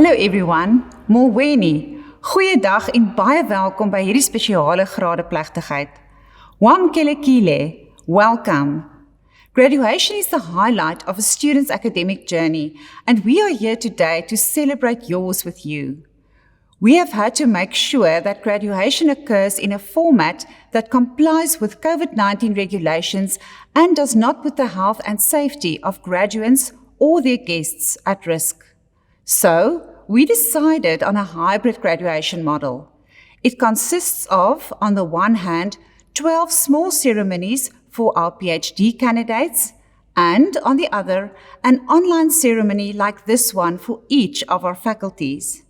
Hallo everyone, Molweni. Goeiedag en baie welkom by hierdie spesiale gradeplegtigheid. Wamkelekile, welcome. Graduation is the highlight of a student's academic journey, and we are here today to celebrate yours with you. We have had to make sure that graduation occurs in a format that complies with COVID-19 regulations and does not put the health and safety of graduates or their guests at risk. So, we decided on a hybrid graduation model. It consists of, on the one hand, 12 small ceremonies for our PhD candidates, and on the other, an online ceremony like this one for each of our faculties.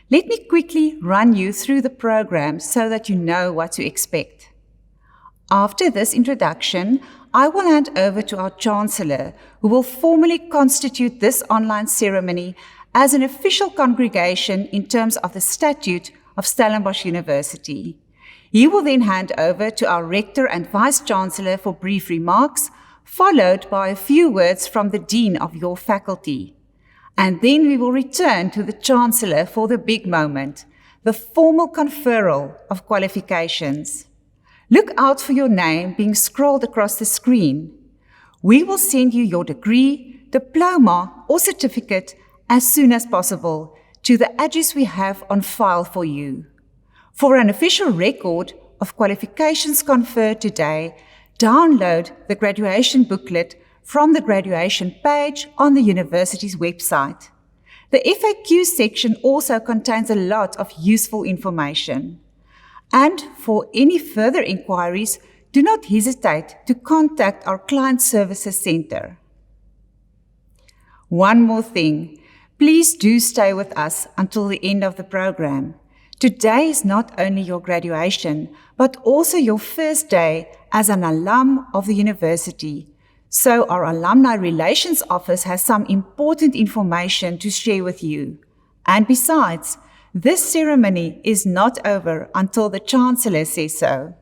Let me quickly run you through the program so that you know what to expect. After this introduction, I will hand over to our Chancellor, who will formally constitute this online ceremony as an official congregation in terms of the Statute of Stellenbosch University. He will then hand over to our Rector and Vice-Chancellor for brief remarks, followed by a few words from the Dean of your faculty. And then we will return to the Chancellor for the big moment, the formal conferral of qualifications. Look out for your name being scrolled across the screen. We will send you your degree, diploma, or certificate as soon as possible to the address we have on file for you. For an official record of qualifications conferred today, download the graduation booklet from the graduation page on the university's website. The FAQ section also contains a lot of useful information. And for any further inquiries, do not hesitate to contact our Client Services Center. One more thing. Please do stay with us until the end of the program. Today is not only your graduation, but also your first day as an alum of the university. So our Alumni Relations Office has some important information to share with you. And besides, this ceremony is not over until the Chancellor says so.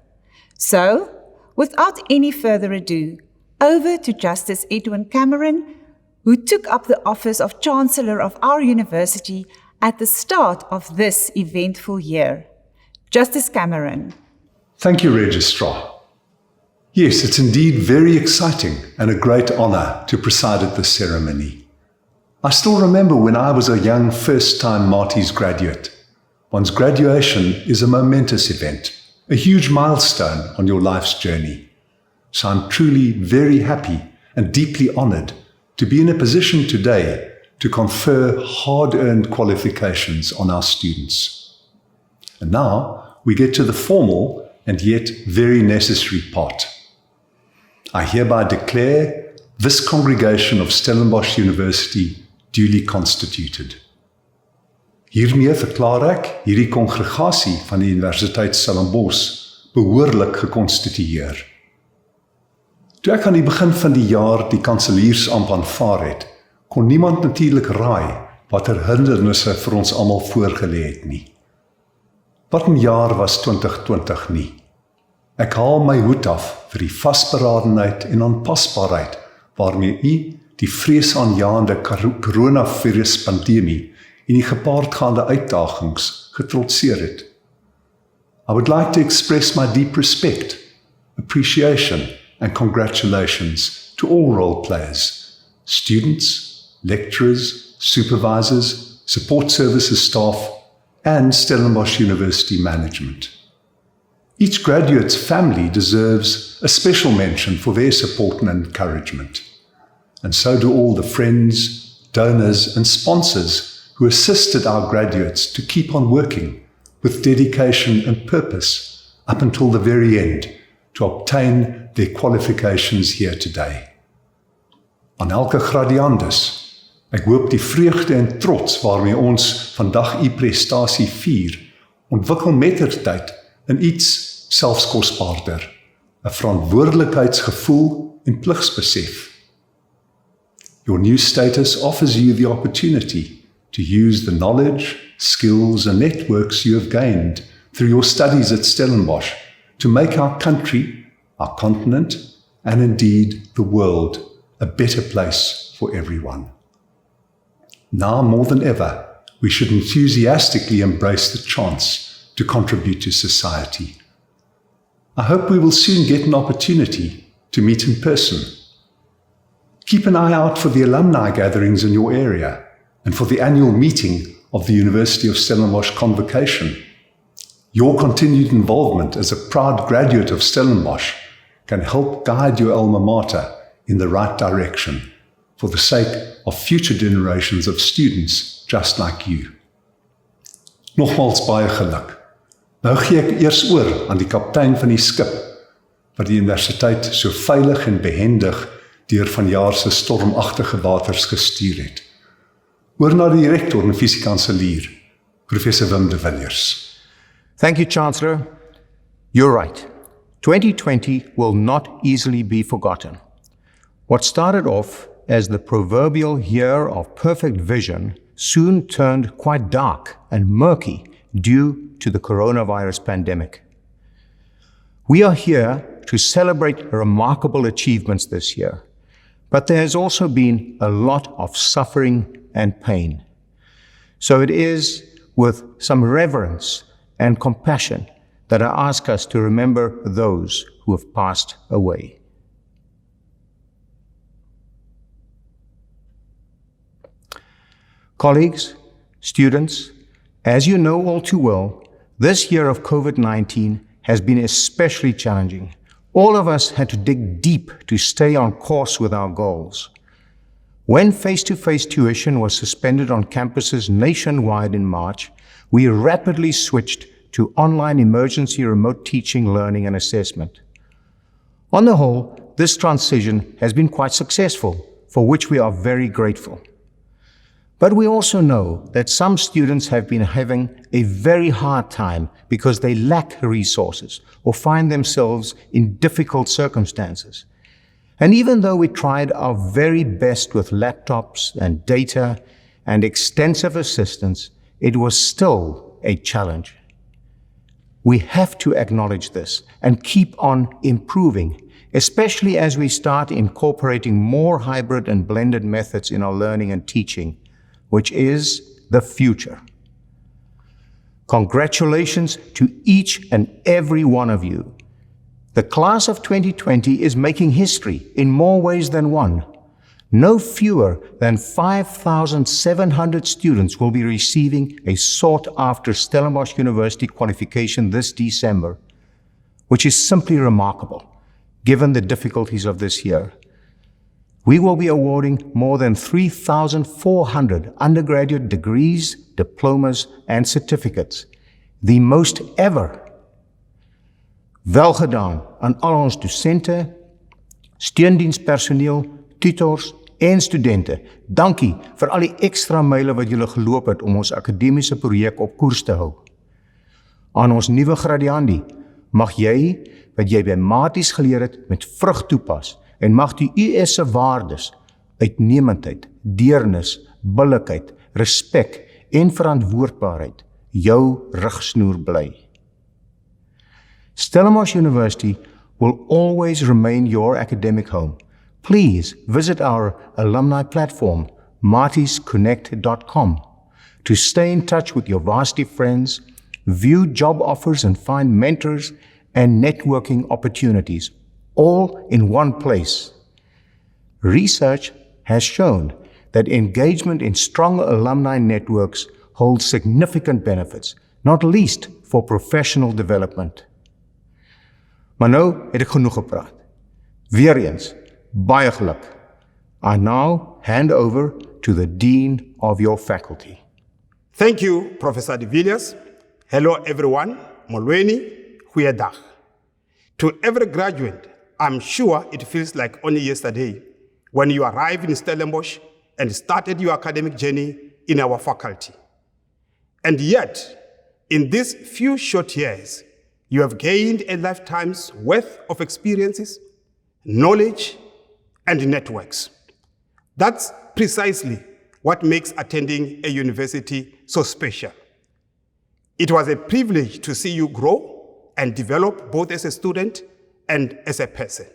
So, without any further ado, over to Justice Edwin Cameron, who took up the office of Chancellor of our university at the start of this eventful year. Justice Cameron. Thank you, Registrar. Yes, it's indeed very exciting and a great honor to preside at this ceremony. I still remember when I was a young first-time Marty's graduate. One's graduation is a momentous event, a huge milestone on your life's journey. So I'm truly very happy and deeply honored to be in a position today to confer hard-earned qualifications on our students. And now we get to the formal and yet very necessary part. I hereby declare this congregation of Stellenbosch University duly constituted. Hiermee verklaar ek hierdie kongregasie van die Universiteit Stellenbosch behoorlik gekonstitueer. Toe ek aan die begin van die jaar die kanseliersamp aanvaar het, kon niemand natuurlik raai watter hindernisse vir ons almal voorgelê het nie. Wat 'n jaar was 2020 nie. Ek haal my hoed af vir die vasberadenheid en aanpasbaarheid waarmee u die vreesaanjaende coronaviruspandemie en die gepaardgaande uitdagings getrotseer het. I would like to express my deep respect, appreciation, and congratulations to all role players, students, lecturers, supervisors, support services staff, and Stellenbosch University management. Each graduate's family deserves a special mention for their support and encouragement. And so do all the friends, donors, and sponsors who assisted our graduates to keep on working with dedication and purpose up until the very end to obtain their qualifications here today. Aan elke gradiandus, ek hoop die vreugde en trots waarmee ons vandag u prestasie vier, ontwikkel mettertyd in iets selfs kosbaarder, 'n verantwoordelikheidsgevoel en pligsbesef. Your new status offers you the opportunity to use the knowledge, skills, and networks you have gained through your studies at Stellenbosch to make our country, our continent, and indeed the world a better place for everyone. Now more than ever, we should enthusiastically embrace the chance to contribute to society. I hope we will soon get an opportunity to meet in person. Keep an eye out for the alumni gatherings in your area and for the annual meeting of the University of Stellenbosch Convocation. Your continued involvement as a proud graduate of Stellenbosch can help guide your alma mater in the right direction for the sake of future generations of students just like you. Nogmaals baie geluk. Nou gee ek eers oor aan die kaptein van die skip wat die universiteit so veilig en behendig deur vanjaar se stormagtige waters gestuur het. Oor na die Rector en Vice-Chancellor, Professor Wim de Villiers. Thank you, Chancellor. You're right. 2020 will not easily be forgotten. What started off as the proverbial year of perfect vision soon turned quite dark and murky due to the coronavirus pandemic. We are here to celebrate remarkable achievements this year, but there has also been a lot of suffering and pain. So it is with some reverence and compassion that I ask us to remember those who have passed away. Colleagues, students, as you know all too well, this year of COVID-19 has been especially challenging. All of us had to dig deep to stay on course with our goals. When face-to-face tuition was suspended on campuses nationwide in March, we rapidly switched to online emergency remote teaching, learning, and assessment. On the whole, this transition has been quite successful, for which we are very grateful. But we also know that some students have been having a very hard time because they lack resources or find themselves in difficult circumstances. And even though we tried our very best with laptops and data and extensive assistance, it was still a challenge. We have to acknowledge this and keep on improving, especially as we start incorporating more hybrid and blended methods in our learning and teaching, which is the future. Congratulations to each and every one of you. The class of 2020 is making history in more ways than one. No fewer than 5,700 students will be receiving a sought-after Stellenbosch University qualification this December, which is simply remarkable, given the difficulties of this year. We will be awarding more than 3,400 undergraduate degrees, diplomas, and certificates, the most ever. Wel gedaan aan al ons docente, steundienspersoneel, tutors en studente. Dankie vir al die ekstra myle wat julle geloop het om ons akademiese projek op koers te hou. Aan ons nuwe gradiandi, mag jy wat jy by maties geleer het met vrug toepas en mag die US se waardes, uitnemendheid, deernis, billikheid, respek en verantwoordbaarheid jou rigsnoer bly. Stellenbosch University will always remain your academic home. Please visit our alumni platform, martiesconnect.com, to stay in touch with your varsity friends, view job offers and find mentors and networking opportunities, all in one place. Research has shown that engagement in strong alumni networks holds significant benefits, not least for professional development. Maar nou het ek genoeg gepraat. Weereens, baie geluk. I now hand over to the Dean of your faculty. Thank you, Professor de Villiers. Hello, everyone. Molweni, goeiedag. To every graduate, I'm sure it feels like only yesterday when you arrived in Stellenbosch and started your academic journey in our faculty. And yet, in these few short years, you have gained a lifetime's worth of experiences, knowledge, and networks. That's precisely what makes attending a university so special. It was a privilege to see you grow and develop both as a student and as a person.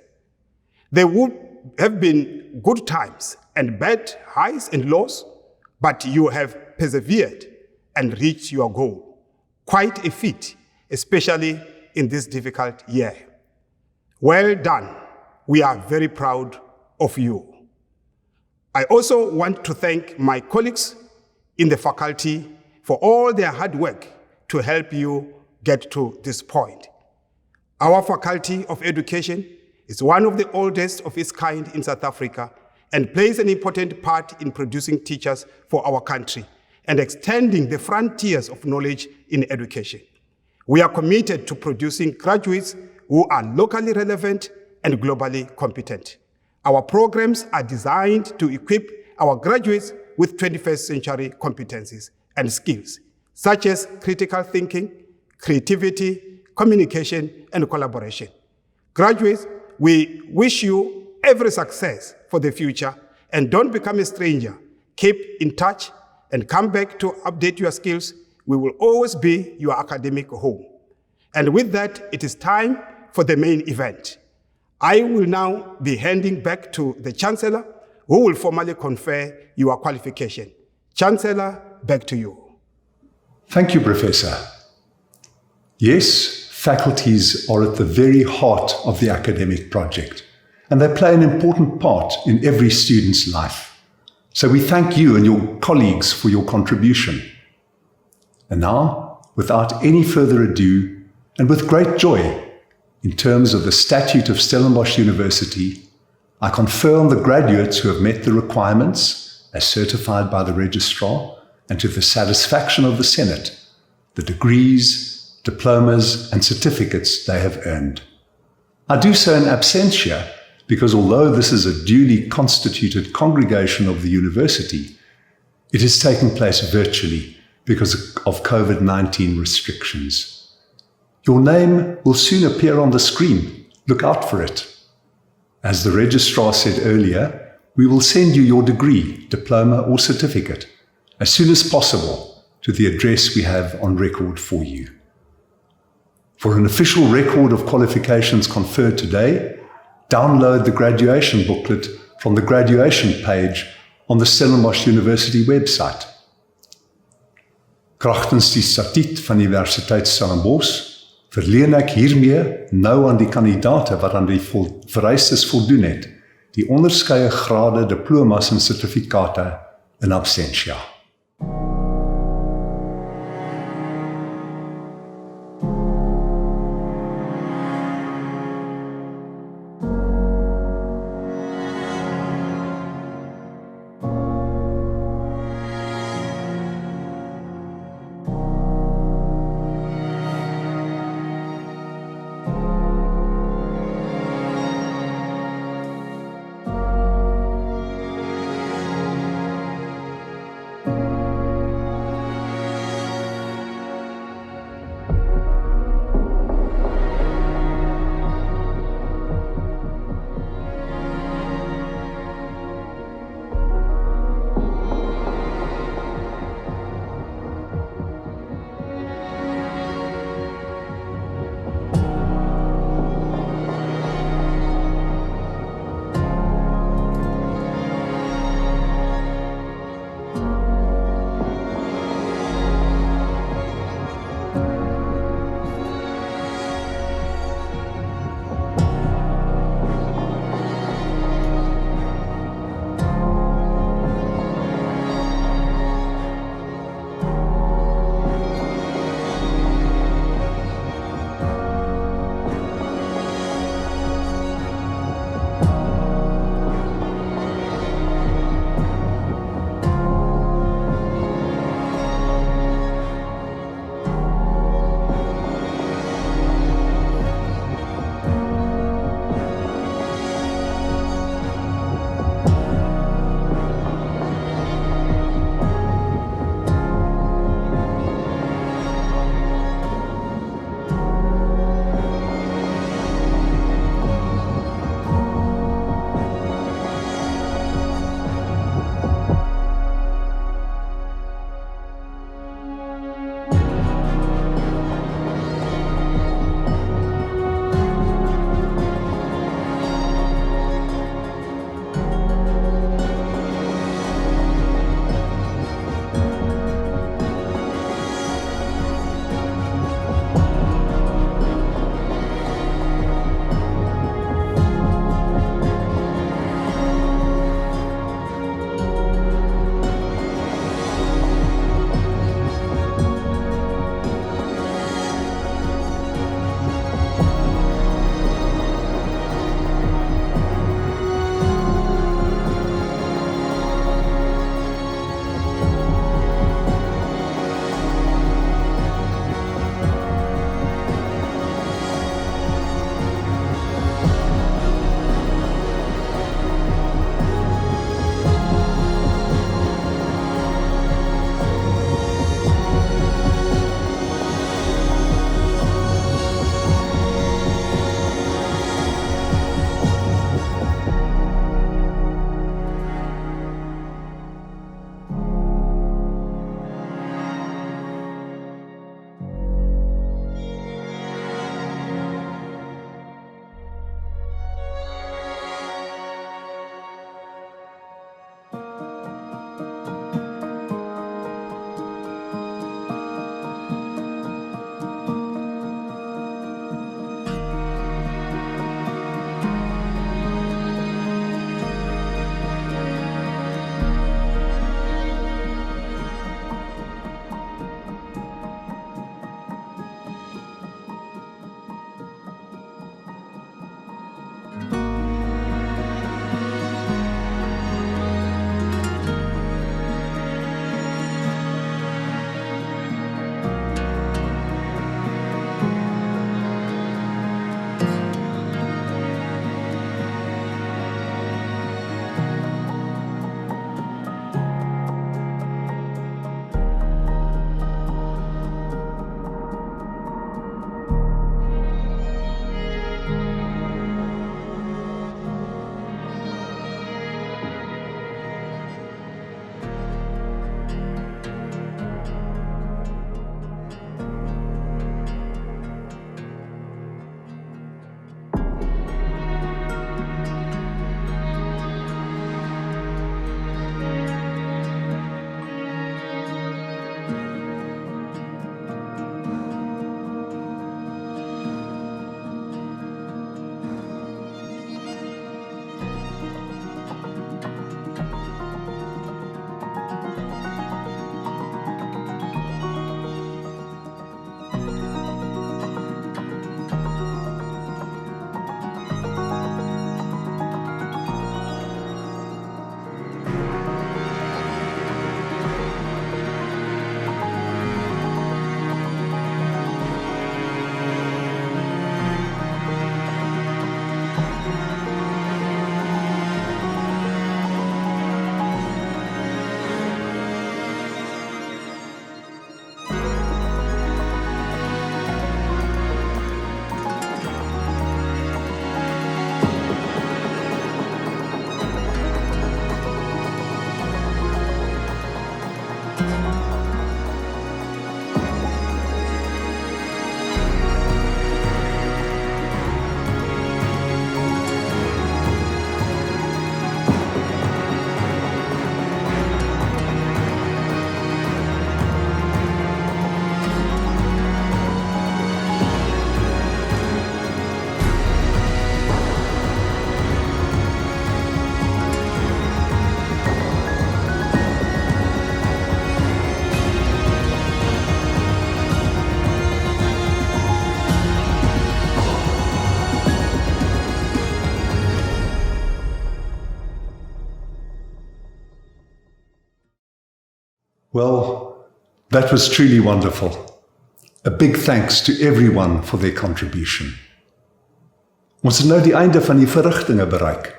There would have been good times and bad highs and lows, but you have persevered and reach your goal. Quite a feat, especially in this difficult year. Well done. We are very proud of you. I also want to thank my colleagues in the faculty for all their hard work to help you get to this point. Our Faculty of Education is one of the oldest of its kind in South Africa and plays an important part in producing teachers for our country and extending the frontiers of knowledge in education. We are committed to producing graduates who are locally relevant and globally competent. Our programs are designed to equip our graduates with 21st century competencies and skills, such as critical thinking, creativity, communication, and collaboration. Graduates, we wish you every success for the future, and don't become a stranger. Keep in touch and come back to update your skills. We will always be your academic home. And with that, it is time for the main event. I will now be handing back to the Chancellor, who will formally confer your qualification. Chancellor, back to you. Thank you, Professor. Yes, faculties are at the very heart of the academic project, and they play an important part in every student's life. So we thank you and your colleagues for your contribution. And now, without any further ado, and with great joy, in terms of the Statute of Stellenbosch University, I confer on the graduates who have met the requirements, as certified by the Registrar, and to the satisfaction of the Senate, the degrees, diplomas, and certificates they have earned. I do so in absentia because although this is a duly constituted congregation of the university, it is taking place virtually because of COVID-19 restrictions. Your name will soon appear on the screen. Look out for it. As the Registrar said earlier, we will send you your degree, diploma, or certificate as soon as possible to the address we have on record for you. For an official record of qualifications conferred today, download the graduation booklet from the graduation page on the Stellenbosch University website. Kragtens die Statute van die Universiteit Stellenbosch verleen ek hiermee nou aan die kandidate wat aan die vereistes voldoen het, die onderskeie grade, diplomas en sertifikate in absentia. Well, that was truly wonderful. A big thanks to everyone for their contribution. Ons het nou die einde van die verrigtinge bereik.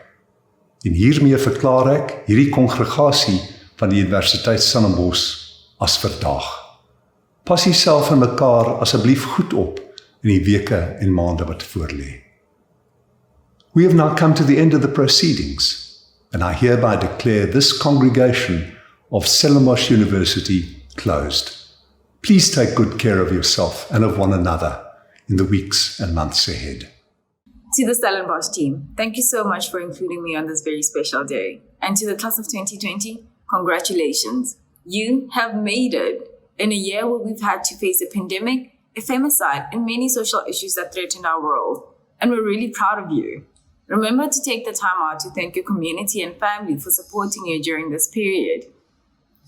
En hiermee verklaar ek hierdie kongregasie van die Universiteit Stellenbosch as verdaag. Pas jouself en mekaar asseblief goed op in die weke en maande wat voorlê. We have now come to the end of the proceedings, and I hereby declare this congregation of Stellenbosch University closed. Please take good care of yourself and of one another in the weeks and months ahead. To the Stellenbosch team, thank you so much for including me on this very special day. And to the class of 2020, congratulations. You have made it in a year where we've had to face a pandemic, a femicide, and many social issues that threaten our world. And we're really proud of you. Remember to take the time out to thank your community and family for supporting you during this period.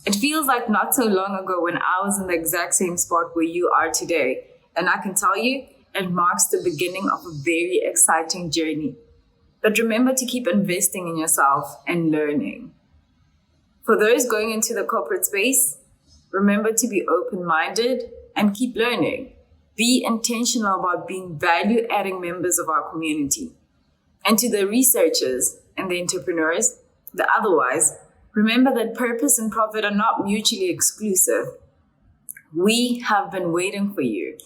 It feels like not so long ago when I was in the exact same spot where you are today. And I can tell you, it marks the beginning of a very exciting journey. But remember to keep investing in yourself and learning. For those going into the corporate space, remember to be open-minded and keep learning. Be intentional about being value-adding members of our community. And to the researchers and the entrepreneurs, the otherwise, remember that purpose and profit are not mutually exclusive. We have been waiting for you.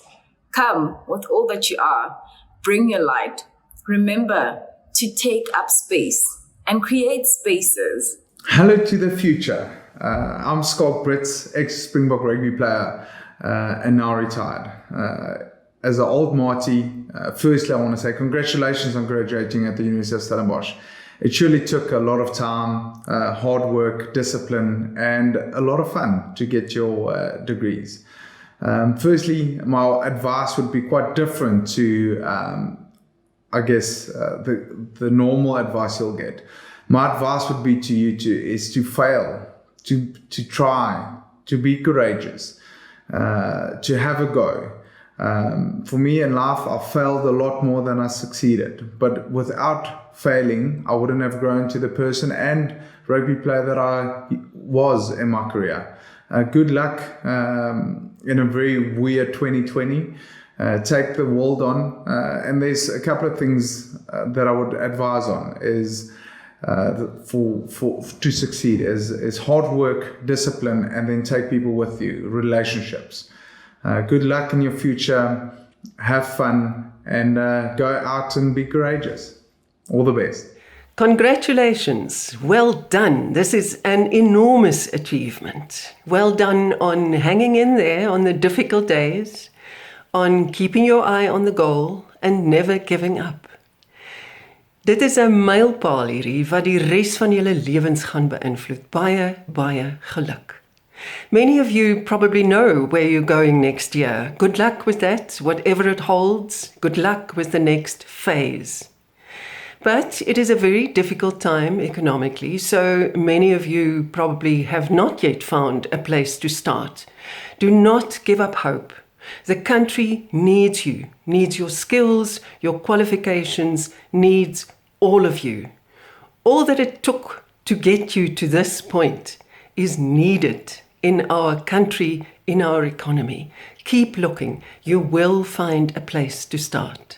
Come with all that you are. Bring your light. Remember to take up space and create spaces. Hello to the future. I'm Scott Brits, ex-Springbok rugby player and now retired. As an old Marty, firstly I want to say congratulations on graduating at the University of Stellenbosch. It surely took a lot of time, hard work, discipline, and a lot of fun to get your degrees. Firstly, my advice would be quite different to, I guess, the normal advice you'll get. My advice would be to you is to fail, to try, to be courageous, to have a go. For me in life, I failed a lot more than I succeeded. But without failing, I wouldn't have grown to the person and rugby player that I was in my career. Good luck in a very weird 2020. Take the world on. And there's a couple of things that I would advise on is to succeed is hard work, discipline, and then take people with you, relationships. Good luck in your future. Have fun and go out and be courageous. All the best. Congratulations. Well done. This is an enormous achievement. Well done on hanging in there on the difficult days, on keeping your eye on the goal and never giving up. Dit is 'n mylpaal hierdie wat die res van julle lewens gaan beïnvloed. Baie, baie geluk. Many of you probably know where you're going next year. Good luck with that, whatever it holds. Good luck with the next phase. But it is a very difficult time economically, so many of you probably have not yet found a place to start. Do not give up hope. The country needs you, needs your skills, your qualifications, needs all of you. All that it took to get you to this point is needed in our country, in our economy. Keep looking. You will find a place to start.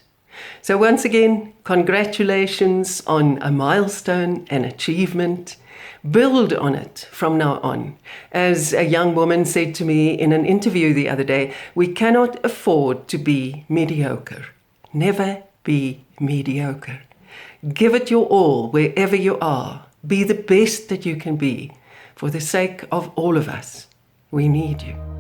So once again, congratulations on a milestone, an achievement. Build on it from now on. As a young woman said to me in an interview the other day, we cannot afford to be mediocre. Never be mediocre. Give it your all wherever you are. Be the best that you can be for the sake of all of us. We need you.